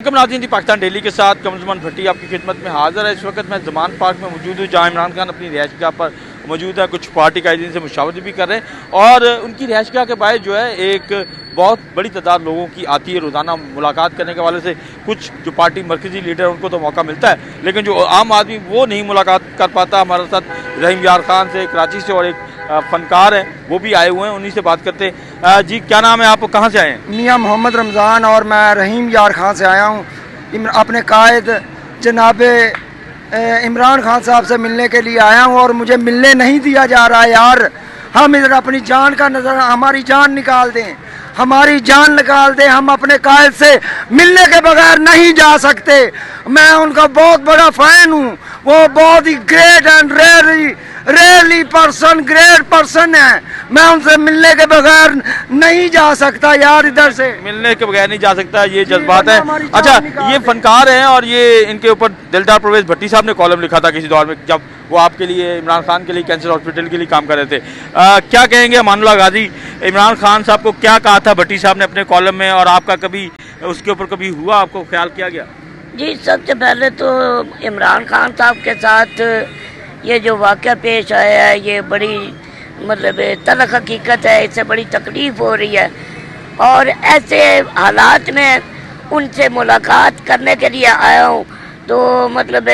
नाज़रीन पाकिस्तान डेली के साथ कमरुज़्ज़मान भट्टी आपकी खिदमत में हाज़िर है। इस वक्त मैं ज़मान पार्क में मौजूद हूँ जहाँ इमरान खान अपनी रिहाइशगाह पर मौजूद है। कुछ पार्टी कायदीन से मुशावरत भी कर रहे हैं और उनकी रिहाइशगाह के बाहर जो है एक बहुत बड़ी तादाद लोगों की आती है रोज़ाना मुलाकात करने के वाले से। कुछ जो पार्टी मरकज़ी लीडर है उनको तो मौका मिलता है, लेकिन जो आम आदमी वो नहीं मुलाकात कर पाता। हमारे साथ रहीम यार खान से कराची से और एक फनकार हैं वो भी आए हुए हैं, उन्हीं से बात करते हैं। जी क्या नाम है, आप कहाँ से आए हैं? मियाँ मोहम्मद रमज़ान और मैं रहीम यार खान से आया हूँ। अपने कायद जनाब इमरान खान साहब से मिलने के लिए आया हूँ और मुझे मिलने नहीं दिया जा रहा है यार। हम इधर अपनी जान का नजर, हमारी जान निकाल दें, हमारी जान निकाल दें। हम अपने कायद से मिलने के बगैर नहीं जा सकते। मैं उनका बहुत बड़ा फैन हूँ, वो बहुत ही great and rarely great person है। मैं उनसे मिलने के बगैर नहीं जा सकता यार, इधर से मिलने के बगैर नहीं जा सकता, ये जज्बात है। अच्छा, ये फनकार हैं और ये इनके ऊपर दिलदार परवेज भट्टी साहब ने कॉलम लिखा था किसी दौर में, जब वो आपके लिए, इमरान खान के लिए कैंसर हॉस्पिटल के लिए काम कर रहे थे। क्या कहेंगे अमानुल्लाह गाजी, इमरान खान साहब को क्या कहा था भट्टी साहब ने अपने कॉलम में, और आपका कभी उसके ऊपर कभी हुआ, आपको ख्याल किया गया? जी, सबसे पहले तो इमरान खान साहब के साथ ये जो वाक़या पेश आया है ये बड़ी मतलब तल्ख़ हकीकत है, इससे बड़ी तकलीफ़ हो रही है। और ऐसे हालात में उनसे मुलाकात करने के लिए आया हूँ तो मतलब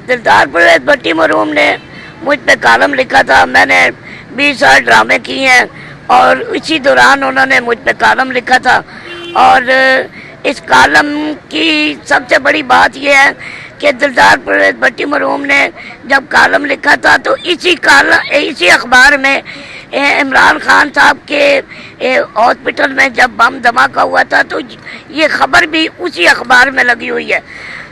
दिलदार परवेज भट्टी मरहूम ने मुझ पे कॉलम लिखा था। मैंने 20 साल ड्रामे किए हैं और इसी दौरान उन्होंने मुझ पे कॉलम लिखा था। और इस कॉलम की सबसे बड़ी बात यह है कि दिलदार परवेज भट्टी मरहूम ने जब कॉलम लिखा था तो इसी अखबार में इमरान खान साहब के हॉस्पिटल में जब बम धमाका हुआ था तो ये खबर भी उसी अखबार में लगी हुई है।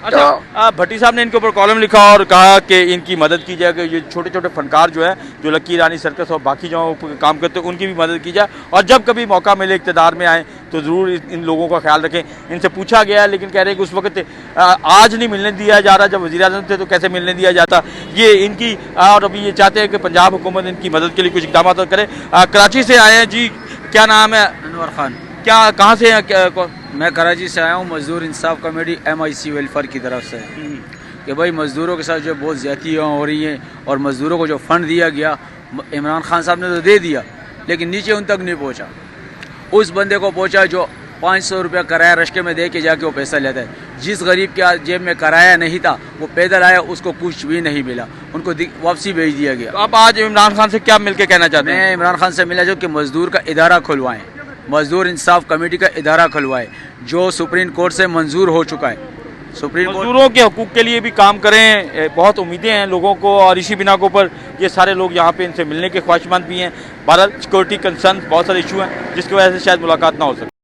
अच्छा, तो भट्टी साहब ने इनके ऊपर कॉलम लिखा और कहा कि इनकी मदद की जाए, कि ये छोटे छोटे फनकार जो है, जो लकी ईरानी सर्कस और बाकी जो काम करते हैं उनकी भी मदद की जाए, और जब कभी मौका मिले इक़्तिदार में आए तो ज़रूर इन लोगों का ख्याल रखें। इनसे पूछा गया है लेकिन कह रहे हैं कि उस वक्त आज नहीं मिलने दिया जा रहा, जब वज़ीर-ए-आज़म थे तो कैसे मिलने दिया जाता ये इनकी। और अभी ये चाहते हैं कि पंजाब हुकूमत इनकी मदद के लिए कुछ इक़दाम करे। कराची से आए हैं जी, क्या नाम है? अनवर खान। क्या कहाँ से हैं? मैं कराची से आया हूँ, मजदूर इंसाफ कमेटी MIC वेलफेयर की तरफ से, कि भाई मज़दूरों के साथ जो बहुत ज़्यादतियाँ हो रही हैं और मज़दूरों को जो फ़ंड दिया गया इमरान खान साहब ने तो दे दिया लेकिन नीचे उन तक नहीं पहुँचा। उस बंदे को पहुँचा जो 500 रुपया किराया रश्के में दे के जाके वो पैसा लेता है। जिस गरीब के जेब में किराया नहीं था वो पैदल आया, उसको कुछ भी नहीं मिला, उनको वापसी भेज दिया गया। तो आप आज इमरान खान से क्या मिल के कहना चाहते हैं? मैं इमरान खान से मिला जो कि मज़दूर का इदारा खुलवाएँ, मज़दूर इंसाफ कमेटी का इदारा खुलवाए जो सुप्रीम कोर्ट से मंजूर हो चुका है। सुप्रीम मज़दूरों के हकूक़ के लिए भी काम करें, बहुत उम्मीदें हैं लोगों को, और इसी बिना के ऊपर ये सारे लोग यहाँ पे इनसे मिलने के ख्वाहिशमंद भी हैं। बहरहाल सिक्योरिटी कंसर्न बहुत सारे इशू हैं जिसकी वजह से शायद मुलाकात ना हो सके।